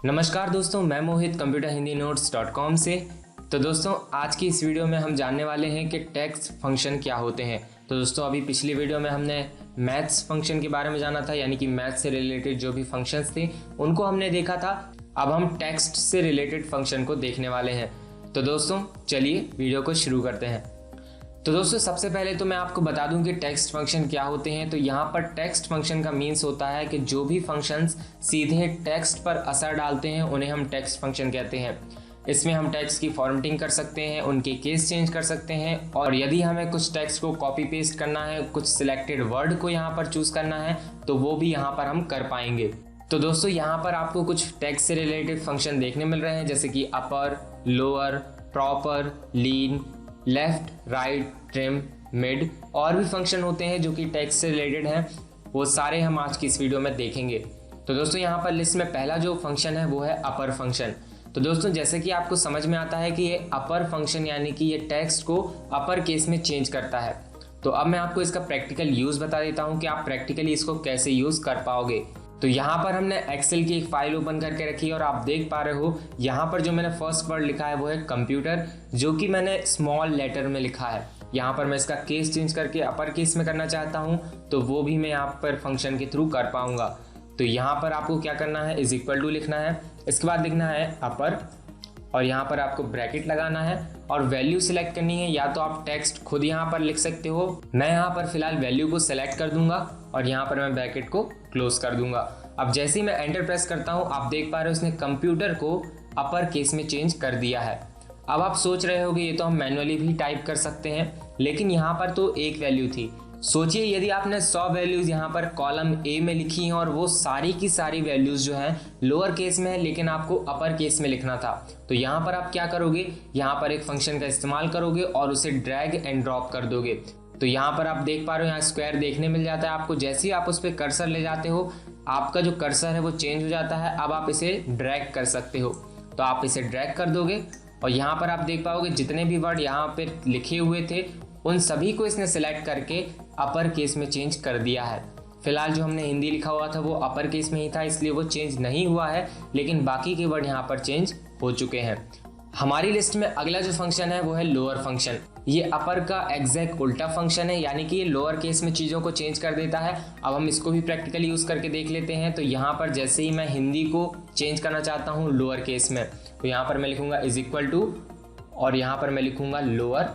नमस्कार दोस्तों, मैं मोहित कंप्यूटर हिंदी नोट्स.com से। तो दोस्तों, आज की इस वीडियो में हम जानने वाले हैं कि टेक्स्ट फंक्शन क्या होते हैं। तो दोस्तों, अभी पिछली वीडियो में हमने मैथ्स फंक्शन के बारे में जाना था, यानी कि मैथ्स से रिलेटेड जो भी फंक्शंस थे उनको हमने देखा था। अब हम टेक्स्ट से रिलेटेड फंक्शन को देखने वाले हैं। तो दोस्तों, चलिए वीडियो को शुरू करते हैं। तो दोस्तों, सबसे पहले तो मैं आपको बता दूं कि टेक्स्ट फंक्शन क्या होते हैं। तो यहाँ पर टेक्स्ट फंक्शन का मीन्स होता है कि जो भी फंक्शंस सीधे टेक्स्ट पर असर डालते हैं उन्हें हम टेक्स्ट फंक्शन कहते हैं। इसमें हम टेक्स्ट की फॉर्मेटिंग कर सकते हैं, उनके केस चेंज कर सकते हैं, और यदि हमें कुछ टेक्स्ट को कॉपी पेस्ट करना है, कुछ सिलेक्टेड वर्ड को यहाँ पर चूज करना है, तो वो भी यहाँ पर हम कर पाएंगे। तो दोस्तों, यहाँ पर आपको कुछ टेक्स्ट से रिलेटेड फंक्शन देखने मिल रहे हैं, जैसे कि अपर, लोअर, प्रॉपर, लीन, लेफ्ट, राइट, ट्रिम, मिड, और भी फंक्शन होते हैं जो कि टेक्स्ट से रिलेटेड हैं। वो सारे हम आज की इस वीडियो में देखेंगे। तो दोस्तों, यहाँ पर लिस्ट में पहला जो फंक्शन है वो है अपर फंक्शन। तो दोस्तों, जैसे कि आपको समझ में आता है कि ये अपर फंक्शन यानी कि ये टेक्स्ट को अपर केस में चेंज करता है। तो अब मैं आपको इसका प्रैक्टिकल यूज़ बता देता हूँ कि आप प्रैक्टिकली इसको कैसे यूज़ कर पाओगे। तो यहाँ पर हमने एक्सेल की एक फाइल ओपन करके रखी है और आप देख पा रहे हो यहाँ पर जो मैंने फर्स्ट वर्ड लिखा है वो है कंप्यूटर, जो कि मैंने स्मॉल लेटर में लिखा है। यहाँ पर मैं इसका केस चेंज करके अपर केस में करना चाहता हूँ, तो वो भी मैं यहाँ पर फंक्शन के थ्रू कर पाऊंगा। तो यहाँ पर आपको क्या करना है, इज इक्वल टू लिखना है, इसके बाद लिखना है अपर, और यहाँ पर आपको ब्रैकेट लगाना है और वैल्यू सिलेक्ट करनी है। या तो आप टेक्स्ट खुद यहाँ पर लिख सकते हो, मैं यहाँ पर फिलहाल वैल्यू को सिलेक्ट कर दूंगा और यहाँ पर मैं ब्रैकेट को क्लोज कर दूंगा। अब जैसे ही मैं एंटर प्रेस करता हूँ, आप देख पा रहे हो इसने कंप्यूटर को अपर केस में चेंज कर दिया है। अब आप सोच रहे होगे ये तो हम मैनुअली भी टाइप कर सकते हैं, लेकिन यहाँ पर तो एक वैल्यू थी। सोचिए यदि आपने 100 वैल्यूज यहाँ पर कॉलम ए में लिखी हैं और वो सारी की सारी वैल्यूज जो हैं लोअर केस में है, लेकिन आपको अपर केस में लिखना था। तो यहाँ पर आप क्या करोगे, यहाँ पर एक फंक्शन का इस्तेमाल करोगे और उसे ड्रैग एंड ड्रॉप कर दोगे। तो यहाँ पर आप देख पा रहे हो यहाँ स्क्वायर देखने मिल जाता है आपको। जैसे ही आप उस पर कर्सर ले जाते हो, आपका जो कर्सर है वो चेंज हो जाता है। अब आप इसे ड्रैग कर सकते हो, तो आप इसे ड्रैग कर दोगे और यहाँ पर आप देख पाओगे जितने भी वर्ड यहाँ पे लिखे हुए थे उन सभी को इसने सेलेक्ट करके अपर केस में चेंज कर दिया है। फिलहाल जो हमने हिंदी लिखा हुआ था वो अपर केस में ही था, इसलिए वो चेंज नहीं हुआ है, लेकिन बाकी के वर्ड यहाँ पर चेंज हो चुके हैं। हमारी लिस्ट में अगला जो फंक्शन है वो है लोअर फंक्शन। ये अपर का एग्जैक्ट उल्टा फंक्शन है, यानी कि ये लोअर केस में चीज़ों को चेंज कर देता है। अब हम इसको भी प्रैक्टिकली यूज़ करके देख लेते हैं। तो यहाँ पर जैसे ही मैं हिंदी को चेंज करना चाहता हूँ लोअर केस में, तो यहाँ पर मैं लिखूँगा इज इक्वल टू और यहाँ पर मैं लिखूँगा लोअर,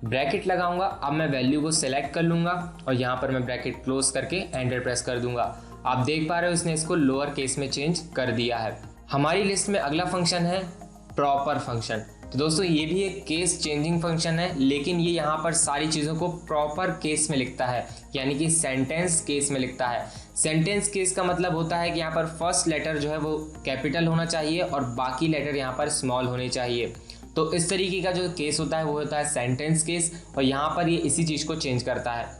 ब्रैकेट लगाऊंगा। अब मैं वैल्यू को सिलेक्ट कर लूँगा और यहाँ पर मैं ब्रैकेट क्लोज करके एंटर प्रेस कर दूंगा। आप देख पा रहे हो इसने इसको लोअर केस में चेंज कर दिया है। हमारी लिस्ट में अगला फंक्शन है प्रॉपर फंक्शन। तो दोस्तों, ये भी एक केस चेंजिंग फंक्शन है, लेकिन ये यहाँ पर सारी चीज़ों को प्रॉपर केस में लिखता है, यानी कि सेंटेंस केस में लिखता है। सेंटेंस केस का मतलब होता है कि यहाँ पर फर्स्ट लेटर जो है वो कैपिटल होना चाहिए और बाकी लेटर यहाँ पर स्मॉल होने चाहिए। तो इस तरीके का जो केस होता है वो होता है सेंटेंस केस, और यहाँ पर ये इसी चीज़ को चेंज करता है।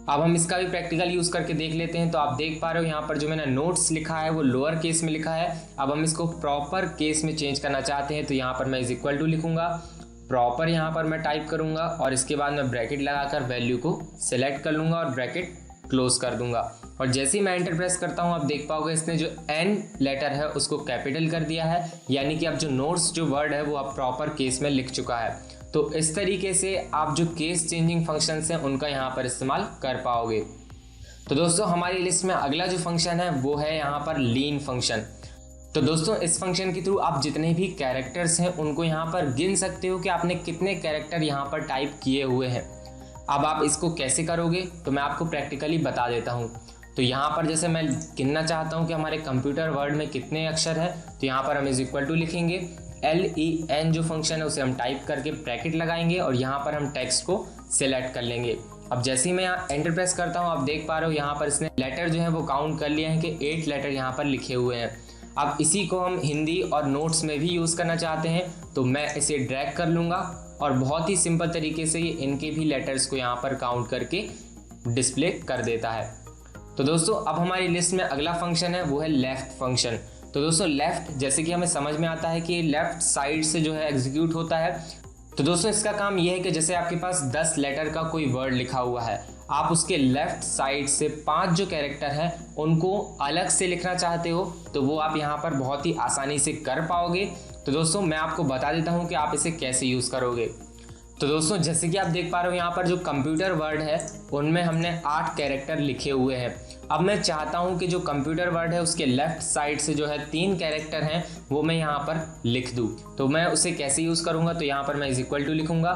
अब हम इसका भी प्रैक्टिकल यूज़ करके देख लेते हैं। तो आप देख पा रहे हो यहाँ पर जो मैंने नोट्स लिखा है वो लोअर केस में लिखा है। अब हम इसको प्रॉपर केस में चेंज करना चाहते हैं, तो यहाँ पर मैं इज इक्वल टू लिखूंगा, प्रॉपर यहाँ पर मैं टाइप करूँगा और इसके बाद मैं ब्रैकेट लगाकर वैल्यू को सिलेक्ट कर लूँगा और ब्रैकेट क्लोज कर दूंगा। और जैसे ही मैं एंटर प्रेस करता हूँ, आप देख पाओगे इसने जो एन लेटर है उसको कैपिटल कर दिया है, यानी कि अब जो नोट्स जो वर्ड है वो अब प्रॉपर केस में लिख चुका है। तो इस तरीके से आप जो केस चेंजिंग फंक्शंस हैं उनका यहाँ पर इस्तेमाल कर पाओगे। तो दोस्तों, हमारी लिस्ट में अगला जो फंक्शन है वो है यहाँ पर लीन फंक्शन। तो दोस्तों, इस फंक्शन के थ्रू आप जितने भी कैरेक्टर्स हैं उनको यहाँ पर गिन सकते हो कि आपने कितने कैरेक्टर यहाँ पर टाइप किए हुए हैं। अब आप इसको कैसे करोगे तो मैं आपको प्रैक्टिकली बता देता हूँ। तो यहाँ पर जैसे मैं गिनना चाहता हूँ कि हमारे कंप्यूटर वर्ड में कितने अक्षर हैं, तो यहाँ पर हम इज इक्वल टू लिखेंगे, LEN जो फंक्शन है उसे हम टाइप करके ब्रैकेट लगाएंगे और यहाँ पर हम टेक्स्ट को सिलेक्ट कर लेंगे। अब जैसे ही मैं यहाँ एंटर प्रेस करता हूँ, आप देख पा रहे हो यहाँ पर इसने लेटर जो है वो काउंट कर लिया है कि 8 लेटर यहाँ पर लिखे हुए हैं। अब इसी को हम हिंदी और नोट्स में भी यूज़ करना चाहते हैं, तो मैं इसे ड्रैग कर लूँगा और बहुत ही सिंपल तरीके से ये इनके भी लेटर्स को यहाँ पर काउंट करके डिस्प्ले कर देता है। तो दोस्तों, अब हमारी लिस्ट में अगला फंक्शन है वो है लेफ्ट फंक्शन। तो दोस्तों, लेफ्ट जैसे कि हमें समझ में आता है कि लेफ्ट साइड से जो है एग्जीक्यूट होता है। तो दोस्तों, इसका काम यह है कि जैसे आपके पास 10 लेटर का कोई वर्ड लिखा हुआ है, आप उसके लेफ्ट साइड से 5 जो कैरेक्टर हैं उनको अलग से लिखना चाहते हो तो वो आप यहाँ पर बहुत ही आसानी से कर पाओगे। तो दोस्तों मैं आपको बता देता हूँ कि आप इसे कैसे यूज़ करोगे। तो दोस्तों जैसे कि आप देख पा रहे हो यहाँ पर जो कंप्यूटर वर्ड है उनमें हमने 8 कैरेक्टर लिखे हुए हैं। अब मैं चाहता हूँ कि जो कंप्यूटर वर्ड है उसके लेफ्ट साइड से जो है 3 कैरेक्टर हैं वो मैं यहाँ पर लिख दूँ। तो मैं उसे कैसे यूज़ करूँगा, तो यहाँ पर मैं इज इक्वल टू लिखूँगा,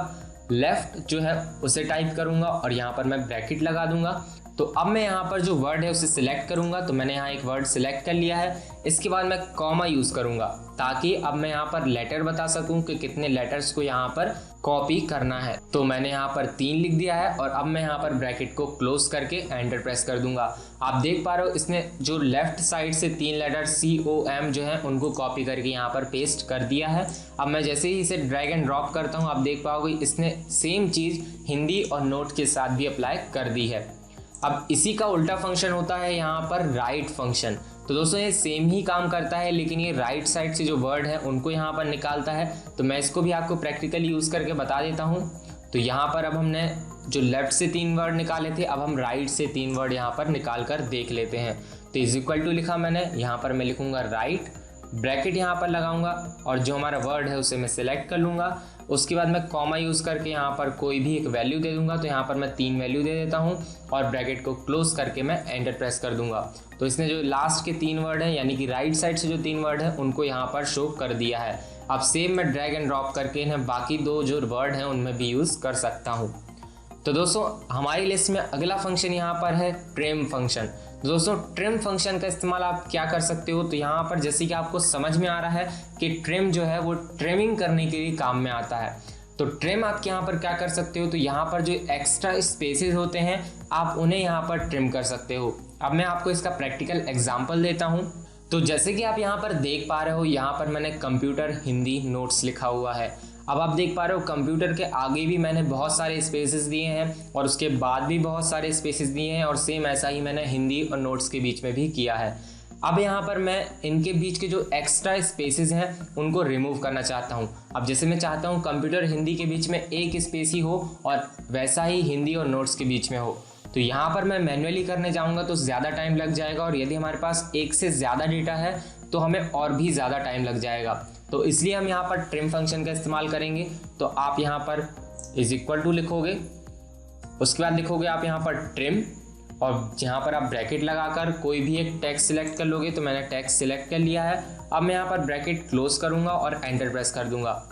लेफ्ट जो है उसे टाइप करूँगा और यहाँ पर मैं ब्रैकेट लगा दूँगा। तो अब मैं यहाँ पर जो वर्ड है उसे सिलेक्ट करूँगा। तो मैंने यहाँ एक वर्ड सिलेक्ट कर लिया है। इसके बाद मैं कॉमा यूज़ करूँगा ताकि अब मैं यहाँ पर लेटर बता सकूँ कि कितने लेटर्स को यहाँ पर कॉपी करना है। तो मैंने यहाँ पर 3 लिख दिया है और अब मैं यहाँ पर ब्रैकेट को क्लोज करके एंटर प्रेस कर दूंगा। आप देख पा रहे हो इसने जो लेफ्ट साइड से 3 लेटर COM जो है उनको कॉपी करके यहाँ पर पेस्ट कर दिया है। अब मैं जैसे ही इसे ड्रैग एंड ड्रॉप करता हूँ आप देख पाओगे इसने सेम चीज़ हिंदी और नोट के साथ भी अप्लाई कर दी है। अब इसी का उल्टा फंक्शन होता है यहाँ पर राइट फंक्शन। तो दोस्तों ये सेम ही काम करता है लेकिन ये राइट साइड से जो वर्ड है उनको यहाँ पर निकालता है। तो मैं इसको भी आपको प्रैक्टिकली यूज़ करके बता देता हूँ। तो यहाँ पर अब हमने जो लेफ्ट से 3 वर्ड निकाले थे, अब हम राइट से 3 वर्ड यहाँ पर निकाल कर देख लेते हैं। तो इज इक्वल टू लिखा मैंने, यहाँ पर मैं लिखूँगा राइट, ब्रैकेट यहाँ पर लगाऊंगा और जो हमारा वर्ड है उसे मैं सिलेक्ट कर लूँगा। उसके बाद मैं कॉमा यूज़ करके यहाँ पर कोई भी एक वैल्यू दे दूंगा। तो यहाँ पर मैं 3 वैल्यू दे देता हूँ और ब्रैकेट को क्लोज करके मैं एंटर प्रेस कर दूंगा। तो इसने जो लास्ट के 3 वर्ड हैं यानी कि राइट साइड से जो 3 वर्ड हैं उनको यहाँ पर शो कर दिया है। अब सेम मैं ड्रैग एंड ड्रॉप करके इन्हें बाकी 2 जो वर्ड हैं उनमें भी यूज़ कर सकता हूँ। तो दोस्तों हमारी लिस्ट में अगला फंक्शन यहाँ पर है ट्रिम फंक्शन। दोस्तों ट्रिम फंक्शन का इस्तेमाल आप क्या कर सकते हो, तो यहाँ पर जैसे कि आपको समझ में आ रहा है कि ट्रिम जो है वो ट्रिमिंग करने के लिए काम में आता है। तो ट्रिम आप यहाँ पर क्या कर सकते हो, तो यहाँ पर जो एक्स्ट्रा स्पेसेस होते हैं आप उन्हें यहाँ पर ट्रिम कर सकते हो। अब मैं आपको इसका प्रैक्टिकल एग्जाम्पल देता हूँ। तो जैसे कि आप यहाँ पर देख पा रहे हो यहाँ पर मैंने कंप्यूटर हिंदी नोट्स लिखा हुआ है। अब आप देख पा रहे हो कंप्यूटर के आगे भी मैंने बहुत सारे स्पेसेस दिए हैं और उसके बाद भी बहुत सारे स्पेसेस दिए हैं और सेम ऐसा ही मैंने हिंदी और नोट्स के बीच में भी किया है। अब यहाँ पर मैं इनके बीच के जो एक्स्ट्रा स्पेसेस हैं उनको रिमूव करना चाहता हूँ। अब जैसे मैं चाहता हूँ कंप्यूटर हिंदी के बीच में एक स्पेस ही हो और वैसा ही हिंदी और नोट्स के बीच में हो। तो यहाँ पर मैं मैन्युअली करने जाऊँगा तो ज़्यादा टाइम लग जाएगा और यदि हमारे पास एक से ज़्यादा डेटा है तो हमें और भी ज़्यादा टाइम लग जाएगा। तो इसलिए हम यहाँ पर ट्रिम फंक्शन का इस्तेमाल करेंगे। तो आप यहाँ पर इज इक्वल टू लिखोगे, उसके बाद लिखोगे आप यहाँ पर ट्रिम और यहाँ पर आप ब्रैकेट लगाकर कोई भी एक टेक्स्ट सिलेक्ट कर लोगे। तो मैंने टेक्स्ट सिलेक्ट कर लिया है। अब मैं यहाँ पर ब्रैकेट क्लोज करूँगा और एंटर प्रेस कर दूंगा।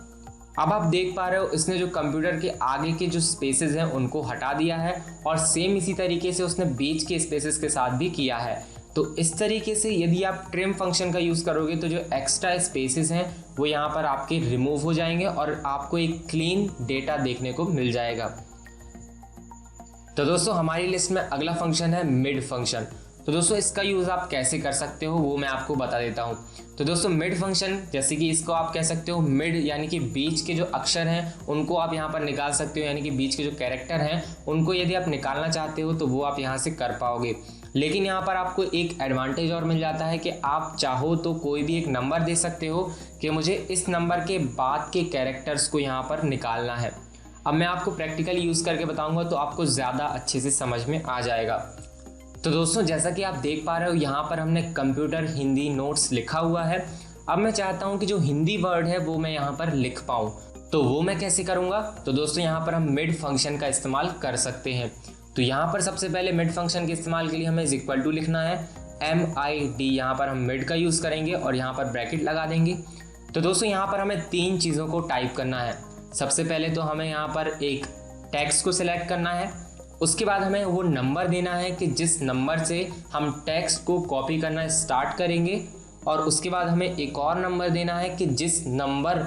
अब आप देख पा रहे हो इसने जो कंप्यूटर के आगे के जो स्पेसेस हैं उनको हटा दिया है और सेम इसी तरीके से उसने बीच के स्पेसेस के साथ भी किया है। तो इस तरीके से यदि आप ट्रिम फंक्शन का यूज़ करोगे तो जो एक्स्ट्रा स्पेसेस हैं वो यहाँ पर आपके रिमूव हो जाएंगे और आपको एक क्लीन डेटा देखने को मिल जाएगा। तो दोस्तों हमारी लिस्ट में अगला फंक्शन है मिड फंक्शन। तो दोस्तों इसका यूज़ आप कैसे कर सकते हो वो मैं आपको बता देता हूँ। तो दोस्तों मिड फंक्शन जैसे कि इसको आप कह सकते हो मिड यानी कि बीच के जो अक्षर हैं उनको आप यहाँ पर निकाल सकते हो, यानी कि बीच के जो कैरेक्टर हैं उनको यदि आप निकालना चाहते हो तो वो आप यहाँ से कर पाओगे। लेकिन यहाँ पर आपको एक एडवांटेज और मिल जाता है कि आप चाहो तो कोई भी एक नंबर दे सकते हो कि मुझे इस नंबर के बाद के कैरेक्टर्स को यहाँ पर निकालना है। अब मैं आपको प्रैक्टिकली यूज़ करके बताऊँगा तो आपको ज़्यादा अच्छे से समझ में आ जाएगा। तो दोस्तों जैसा कि आप देख पा रहे हो यहाँ पर हमने कंप्यूटर हिंदी नोट्स लिखा हुआ है। अब मैं चाहता हूँ कि जो हिंदी वर्ड है वो मैं यहाँ पर लिख पाऊँ, तो वो मैं कैसे करूँगा। तो दोस्तों यहाँ पर हम मिड फंक्शन का इस्तेमाल कर सकते हैं। तो यहाँ पर सबसे पहले मिड फंक्शन के इस्तेमाल के लिए हमें इज इक्वल टू लिखना है MID। यहाँ पर हम मिड का यूज़ करेंगे और यहाँ पर ब्रैकेट लगा देंगे। तो दोस्तों यहाँ पर हमें 3 चीज़ों को टाइप करना है। सबसे पहले तो हमें यहाँ पर एक टेक्स्ट को सिलेक्ट करना है, उसके बाद हमें वो नंबर देना है कि जिस नंबर से हम टेक्स्ट को कॉपी करना स्टार्ट करेंगे, और उसके बाद हमें एक और नंबर देना है कि जिस नंबर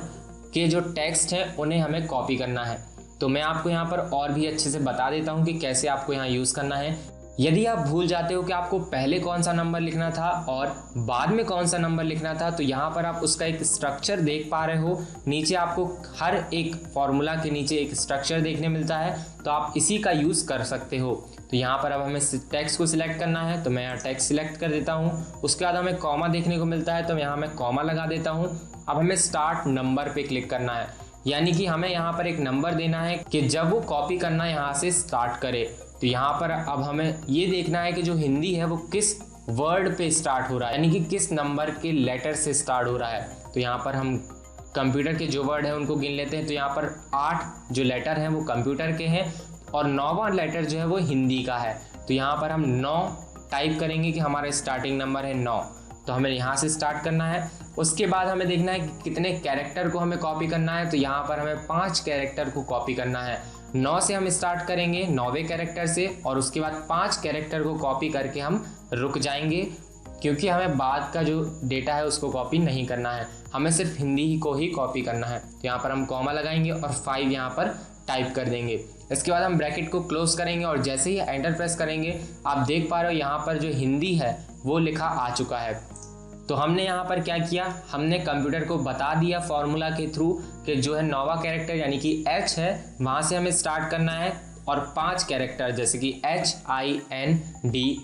के जो टेक्स्ट हैं उन्हें हमें कॉपी करना है। तो मैं आपको यहाँ पर और भी अच्छे से बता देता हूँ कि कैसे आपको यहाँ यूज़ करना है। यदि आप भूल जाते हो कि आपको पहले कौन सा नंबर लिखना था और बाद में कौन सा नंबर लिखना था, तो यहाँ पर आप उसका एक स्ट्रक्चर देख पा रहे हो। नीचे आपको हर एक फॉर्मूला के नीचे एक स्ट्रक्चर देखने मिलता है, तो आप इसी का यूज़ कर सकते हो। तो यहाँ पर अब हमें टेक्स्ट को सिलेक्ट करना है, तो मैं यहाँ टेक्स्ट सिलेक्ट कर देता हूँ। उसके बाद हमें कॉमा देखने को मिलता है, तो यहाँ मैं कॉमा लगा देता हूँ। अब हमें स्टार्ट नंबर पे क्लिक करना है, यानी कि हमें यहाँ पर एक नंबर देना है कि जब वो कॉपी करना यहाँ से स्टार्ट करे। तो यहाँ पर अब हमें ये देखना है कि जो हिंदी है वो किस वर्ड पे स्टार्ट हो रहा है, यानी कि किस नंबर के लेटर से स्टार्ट हो रहा है। तो यहाँ पर हम कंप्यूटर के जो वर्ड हैं उनको गिन लेते हैं। तो यहाँ पर 8 जो लेटर हैं वो कंप्यूटर के हैं और 9वां लेटर जो है वो हिंदी का है। तो यहाँ पर हम 9 टाइप करेंगे कि हमारा स्टार्टिंग नंबर है 9। तो हमें यहाँ से स्टार्ट करना है। उसके बाद हमें देखना है कि कितने कैरेक्टर को हमें कॉपी करना है। तो यहाँ पर हमें 5 कैरेक्टर को कॉपी करना है। 9 से हम स्टार्ट करेंगे 9वें कैरेक्टर से और उसके बाद 5 कैरेक्टर को कॉपी करके हम रुक जाएंगे, क्योंकि हमें बाद का जो डेटा है उसको कॉपी नहीं करना है, हमें सिर्फ हिंदी ही को ही कॉपी करना है। तो यहाँ पर हम कॉमा लगाएंगे और 5 यहाँ पर टाइप कर देंगे। इसके बाद हम ब्रैकेट को क्लोज करेंगे और जैसे ही एंटर प्रेस करेंगे आप देख पा रहे हो यहाँ पर जो हिंदी है वो लिखा आ चुका है। तो हमने यहाँ पर क्या किया, हमने कंप्यूटर को बता दिया फॉर्मूला के थ्रू कि जो है 9वां कैरेक्टर यानी कि H है वहाँ से हमें स्टार्ट करना है और 5 कैरेक्टर जैसे कि HINDI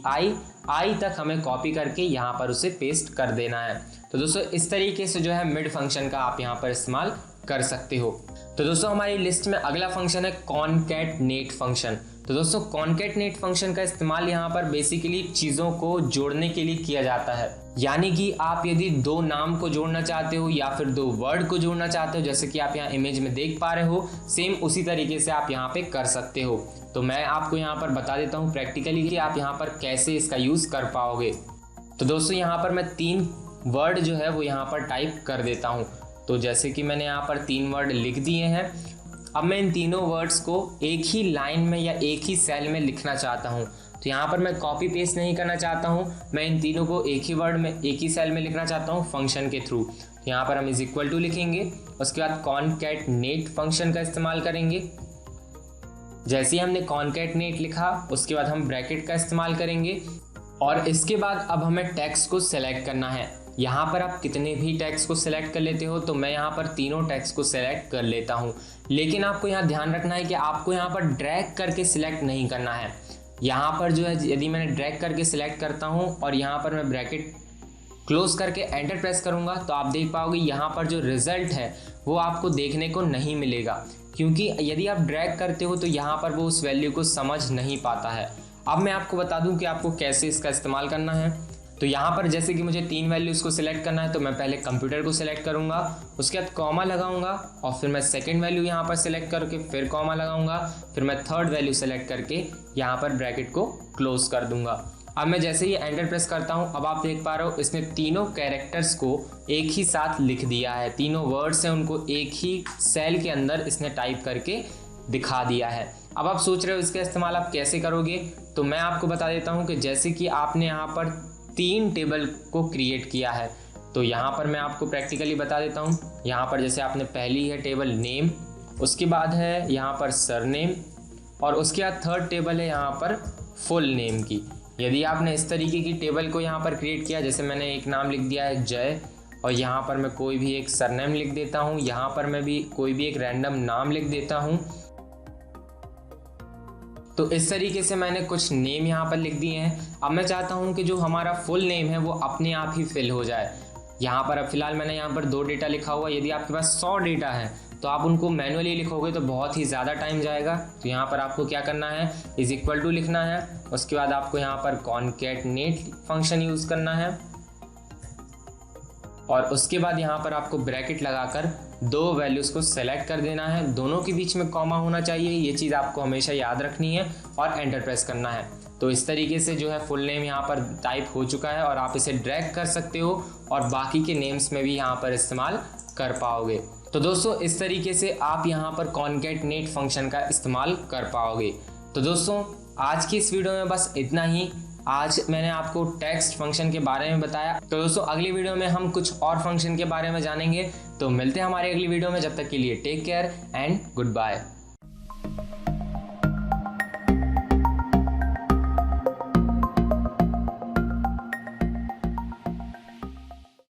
तक हमें कॉपी करके यहाँ पर उसे पेस्ट कर देना है। तो दोस्तों इस तरीके से जो है मिड फंक्शन का आप यहाँ पर इस्तेमाल कर सकते हो। तो दोस्तों हमारी लिस्ट में अगला फंक्शन है कॉनकैटनेट फंक्शन। तो दोस्तों कॉनकैटनेट फंक्शन का इस्तेमाल यहाँ पर बेसिकली चीज़ों को जोड़ने के लिए किया जाता है, यानी कि आप यदि 2 नाम को जोड़ना चाहते हो या फिर 2 वर्ड को जोड़ना चाहते हो, जैसे कि आप यहाँ इमेज में देख पा रहे हो, सेम उसी तरीके से आप यहाँ पे कर सकते हो। तो मैं आपको यहाँ पर बता देता हूँ प्रैक्टिकली कि आप यहाँ पर कैसे इसका यूज़ कर पाओगे। तो दोस्तों यहाँ पर मैं 3 वर्ड जो है वो यहाँ पर टाइप कर देता हूँ। तो जैसे कि मैंने यहाँ पर 3 वर्ड लिख दिए हैं। अब मैं इन तीनों वर्ड्स को एक ही लाइन में या एक ही सेल में लिखना चाहता हूँ। तो यहाँ पर मैं कॉपी पेस्ट नहीं करना चाहता हूँ, मैं इन तीनों को एक ही वर्ड में एक ही सेल में लिखना चाहता हूँ फंक्शन के थ्रू। तो यहाँ पर हम इज इक्वल टू लिखेंगे, उसके बाद कॉनकैटनेट फंक्शन का इस्तेमाल करेंगे। जैसे ही हमने कॉनकैटनेट लिखा उसके बाद हम ब्रैकेट का इस्तेमाल करेंगे और इसके बाद अब हमें टेक्स्ट को सिलेक्ट करना है। यहाँ पर आप कितने भी टेक्स्ट को सिलेक्ट कर लेते हो, तो मैं यहाँ पर तीनों टेक्स्ट को सिलेक्ट कर लेता हूँ। लेकिन आपको यहाँ ध्यान रखना है कि आपको यहाँ पर ड्रैग करके सिलेक्ट नहीं करना है। यहाँ पर जो है यदि मैंने ड्रैग करके सिलेक्ट करता हूँ और यहाँ पर मैं ब्रैकेट क्लोज करके एंटर प्रेस करूँगा तो आप देख पाओगे यहाँ पर जो रिजल्ट है वो आपको देखने को नहीं मिलेगा, क्योंकि यदि आप ड्रैग करते हो तो यहाँ पर वो उस वैल्यू को समझ नहीं पाता है। अब मैं आपको बता दूं कि आपको कैसे इसका इस्तेमाल करना है। तो यहाँ पर जैसे कि मुझे 3 वैल्यूज़ को सिलेक्ट करना है, तो मैं पहले कंप्यूटर को सिलेक्ट करूँगा, उसके बाद कॉमा लगाऊंगा और फिर मैं सेकंड वैल्यू यहाँ पर सिलेक्ट करके फिर कॉमा लगाऊंगा, फिर मैं थर्ड वैल्यू सेलेक्ट करके यहाँ पर ब्रैकेट को क्लोज कर दूंगा। अब मैं जैसे ही एंटर प्रेस करता हूँ, अब आप देख पा रहे हो इसने तीनों कैरेक्टर्स को एक ही साथ लिख दिया है। तीनों वर्ड्स हैं उनको एक ही सेल के अंदर इसने टाइप करके दिखा दिया है। अब आप सोच रहे हो इसका इस्तेमाल आप कैसे करोगे, तो मैं आपको बता देता हूँ कि जैसे कि आपने यहाँ पर 3 टेबल को क्रिएट किया है, तो यहाँ पर मैं आपको प्रैक्टिकली बता देता हूँ। यहाँ पर जैसे आपने पहली है टेबल नेम, उसके बाद है यहाँ पर सरनेम और उसके बाद थर्ड टेबल है यहाँ पर फुल नेम की। यदि आपने इस तरीके की टेबल को यहाँ पर क्रिएट किया, जैसे मैंने एक नाम लिख दिया है जय और यहाँ पर मैं कोई भी एक सरनेम लिख देता हूँ, यहाँ पर मैं भी कोई भी एक रैंडम नाम लिख देता हूँ। तो इस तरीके से मैंने कुछ नेम यहाँ पर लिख दिए हैं। अब मैं चाहता हूँ कि जो हमारा फुल नेम है वो अपने आप ही फिल हो जाए। यहाँ पर अब फिलहाल मैंने यहाँ पर 2 डेटा लिखा हुआ। यदि आपके पास 100 डेटा है तो आप उनको मैनुअली लिखोगे तो बहुत ही ज़्यादा टाइम जाएगा। तो यहाँ पर आपको क्या करना है, इज इक्वल टू लिखना है, उसके बाद आपको यहाँ पर कॉनकैटनेट फंक्शन यूज़ करना है और उसके बाद यहाँ पर आपको ब्रैकेट लगाकर 2 वैल्यूज़ को सेलेक्ट कर देना है। दोनों के बीच में कॉमा होना चाहिए, ये चीज़ आपको हमेशा याद रखनी है और एंटर प्रेस करना है। तो इस तरीके से जो है फुल नेम यहाँ पर टाइप हो चुका है और आप इसे ड्रैग कर सकते हो और बाकी के नेम्स में भी यहाँ पर इस्तेमाल कर पाओगे। तो दोस्तों इस तरीके से आप यहाँ पर कॉनकैटनेट फंक्शन का इस्तेमाल कर पाओगे। तो दोस्तों आज की इस वीडियो में बस इतना ही। आज मैंने आपको टेक्स्ट फंक्शन के बारे में बताया। तो दोस्तों अगली वीडियो में हम कुछ और फंक्शन के बारे में जानेंगे। तो मिलते हैं हमारी अगली वीडियो में, जब तक के लिए take care and good bye.